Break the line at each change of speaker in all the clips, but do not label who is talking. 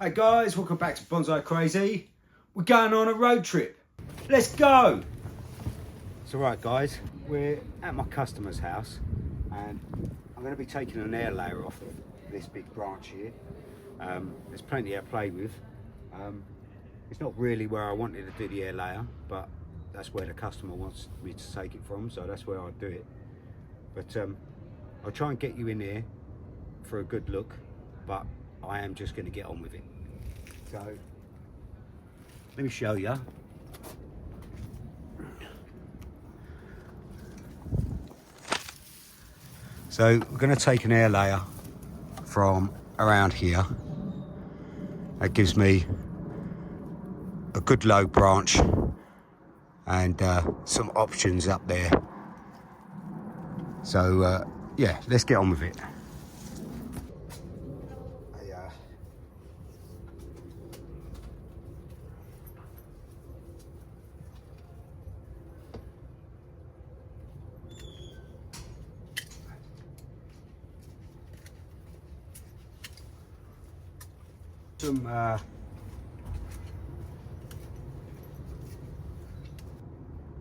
Hey guys, welcome back to Bonsai Crazy. We're going on a road trip. Let's go! So right guys, we're at my customer's house and I'm going to be taking an air layer off of this big branch here. There's plenty to play with. It's not really where I wanted to do the air layer, but that's where the customer wants me to take it from, so that's where I'll do it. But I'll try and get you in here for a good look, but I am just going to get on with it. So let me show you. So we're going to take an air layer from around here. That gives me a good low branch and some options up there. So yeah, let's get on with it.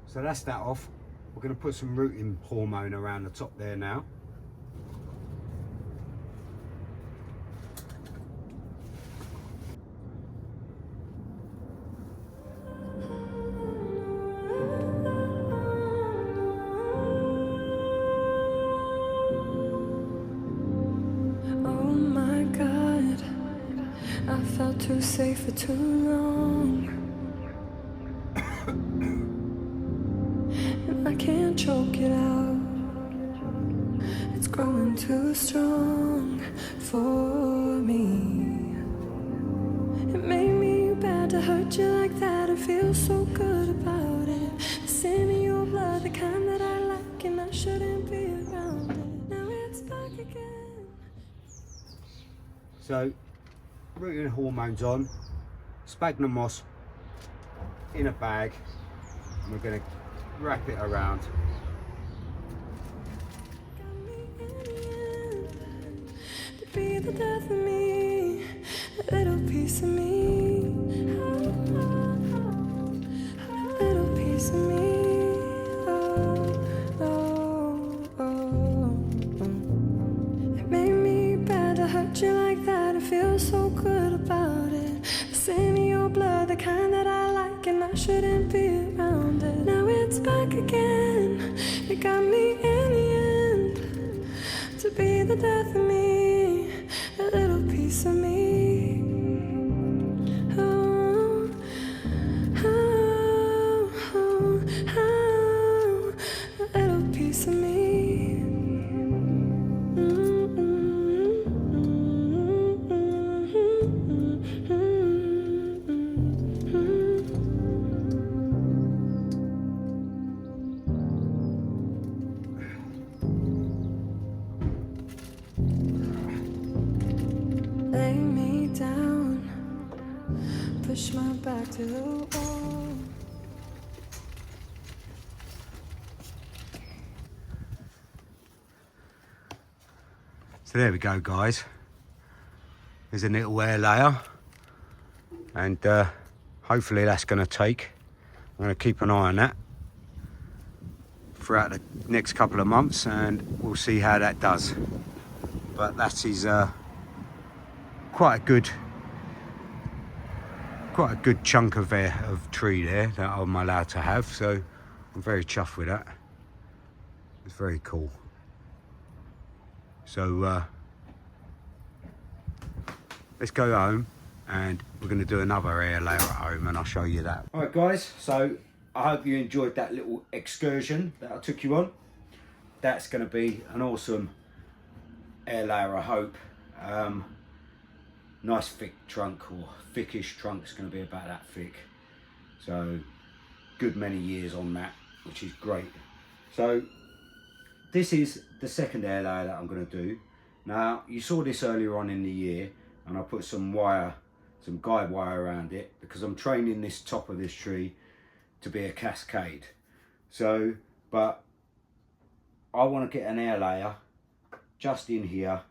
So that's that off. We're going to put some rooting hormone around the top there now.
I felt too safe for too long, and I can't choke it out. It's growing too strong for me. It made me bad to hurt you like that. I feel so good about it. The sin in your blood, the kind that I like, and I shouldn't be around it. Now it's back again.
So rooting hormones on, sphagnum moss in a bag, and we're going to wrap it around.
To be the death of me, a little piece of me, a little piece of me. It made me bad to hurt you like that. I feel so good about it. The sin in your blood, the kind that I like, and I shouldn't be around it. Now it's back again. It got me in the end. To be the death of me, a little piece of me. Oh, oh, oh, oh, a little piece of me. Lay me down, push my back to the wall.
So there we go guys, there's a little air layer, and hopefully that's going to take. I'm going to keep an eye on that throughout the next couple of months and we'll see how that does. But that is quite a good chunk of tree there that I'm allowed to have, so I'm very chuffed with that. It's very cool. So let's go home and we're going to do another air layer at home and I'll show you that. All right guys, so I hope you enjoyed that little excursion that I took you on. That's going to be an awesome air layer, I hope. Nice thick trunk, or thickish trunk. It's going to be about that thick, so good many years on that, which is great. So this is the second air layer that I'm going to do. Now you saw this earlier on in the year and I put some wire, some guide wire around it, because I'm training this top of this tree to be a cascade. So but I want to get an air layer just in here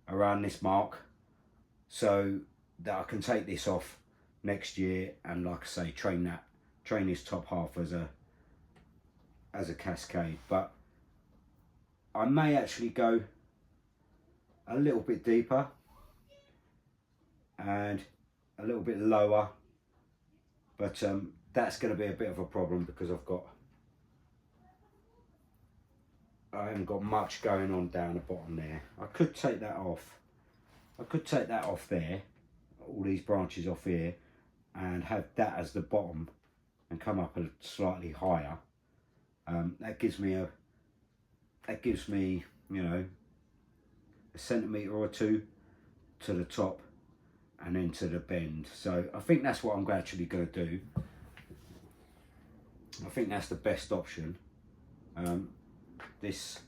around this mark, so that I can take this off next year and, like I say, train this top half as a cascade. But I may actually go a little bit deeper and a little bit lower, but that's going to be a bit of a problem because I haven't got much going on down the bottom there. I could take that off. I could take that off there, all these branches off here, and have that as the bottom and come up a slightly higher. That gives me, you know, a centimetre or two to the top and then to the bend. So I think that's what I'm actually going to do. I think that's the best option. This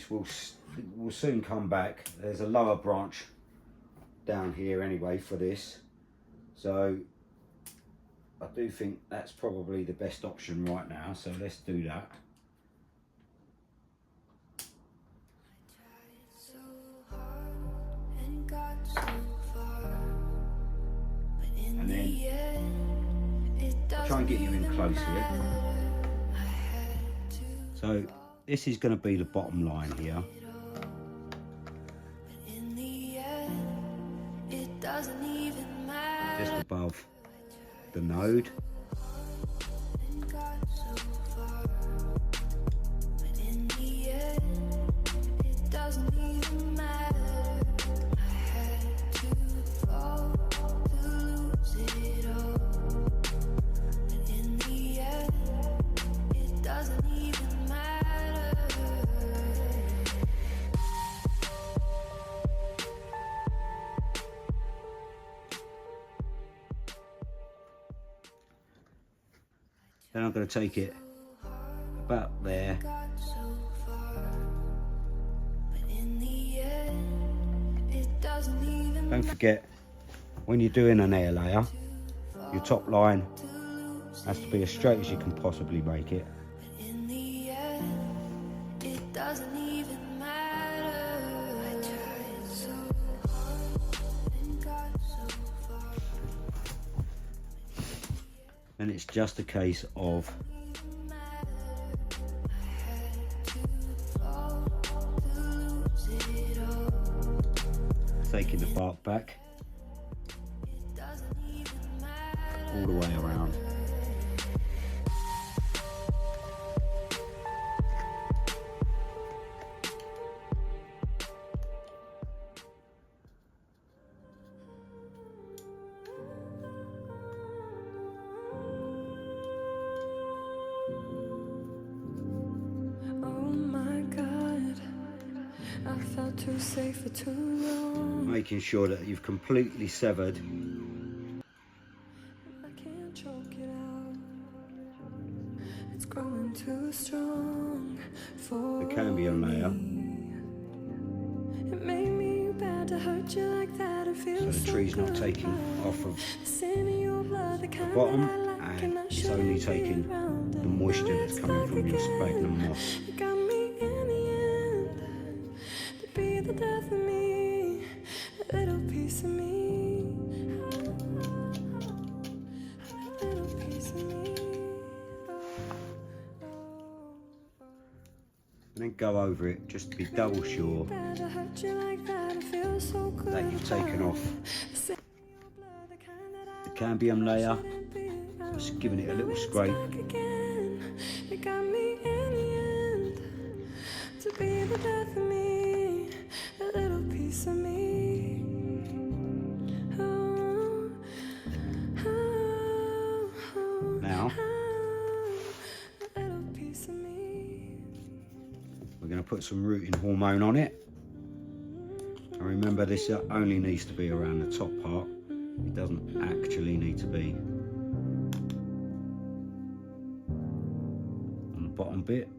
will soon come back. There's a lower branch down here anyway for this, so I do think that's probably the best option right now. So let's do that. And then I'll try and get you in close here. So this is going to be the bottom line here. Just above the node. Then I'm going to take it about there. Don't forget, when you're doing an air layer, your top line has to be as straight as you can possibly make it. And it's just a case of taking the bark back all the way around.
Too safe for too long.
Making sure that you've completely severed
I can't choke it out. It's growing too strong for
the cambium layer.
It made me bad to hurt you like that. It feels
So the tree's not taking off of
the
bottom, and it's only taking the moisture that's coming from your sphagnum moss.
You got me in the end to be the death of me, a little piece of me, a little piece of me.
And then go over it just to be double sure that you've taken off the cambium layer. Just giving it a little scrape.
You got me in the end to be the death of me, a little piece of me. Oh, oh, oh,
Now
a little piece of me.
we're going to put some rooting hormone on it. And remember, this only needs to be around the top part. It doesn't actually need to be on the bottom bit.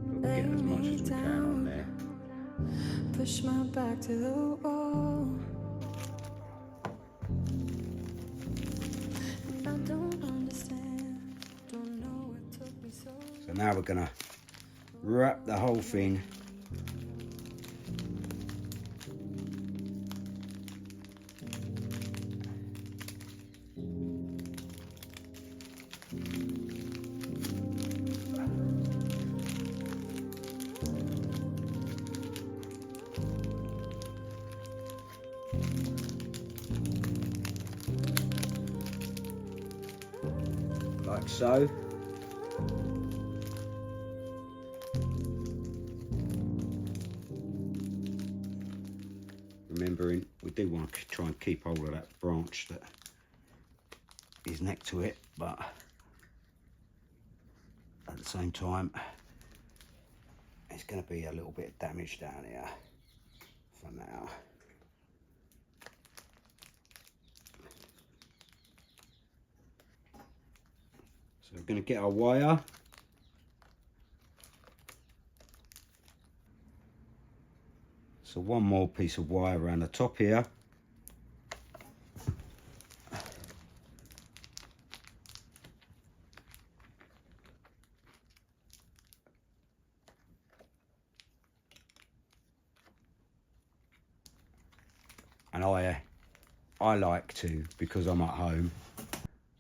But we'll get as much as we can on there.
Push my back to the wall. I don't understand, don't know what took me so.
So now we're going to wrap the whole thing like so. Remembering we do want to try and keep hold of that branch that is next to it, but at the same time it's going to be a little bit of damage down here for now. So we're going to get our wire. So one more piece of wire around the top here. And I like to, because I'm at home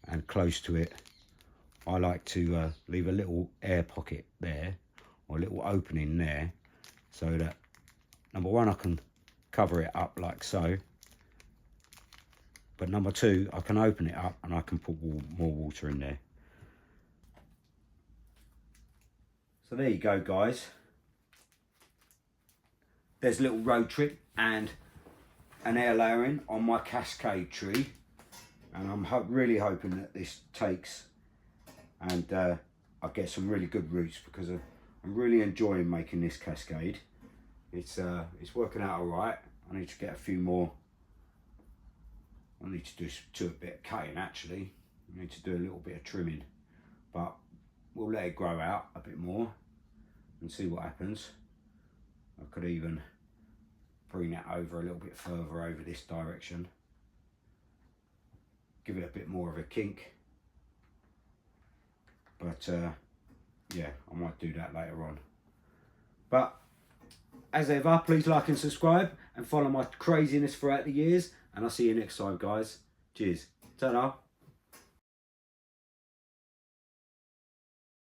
and close to it, I like to leave a little air pocket there, or a little opening there, so that number one, I can cover it up like so, but number two, I can open it up and I can put more water in there. So there you go, guys. There's a little road trip and an air layering on my cascade tree, and I'm really hoping that this takes and I get some really good roots, because I'm really enjoying making this cascade. It's working out all right. I need to get a few more. I need to do a bit of cutting actually. I need to do a little bit of trimming, but we'll let it grow out a bit more and see what happens. I could even bring that over a little bit further over this direction, give it a bit more of a kink, but yeah, I might do that later on. But as ever, please like and subscribe and follow my craziness throughout the years, and I'll see you next time, guys. Cheers. Ta-ra.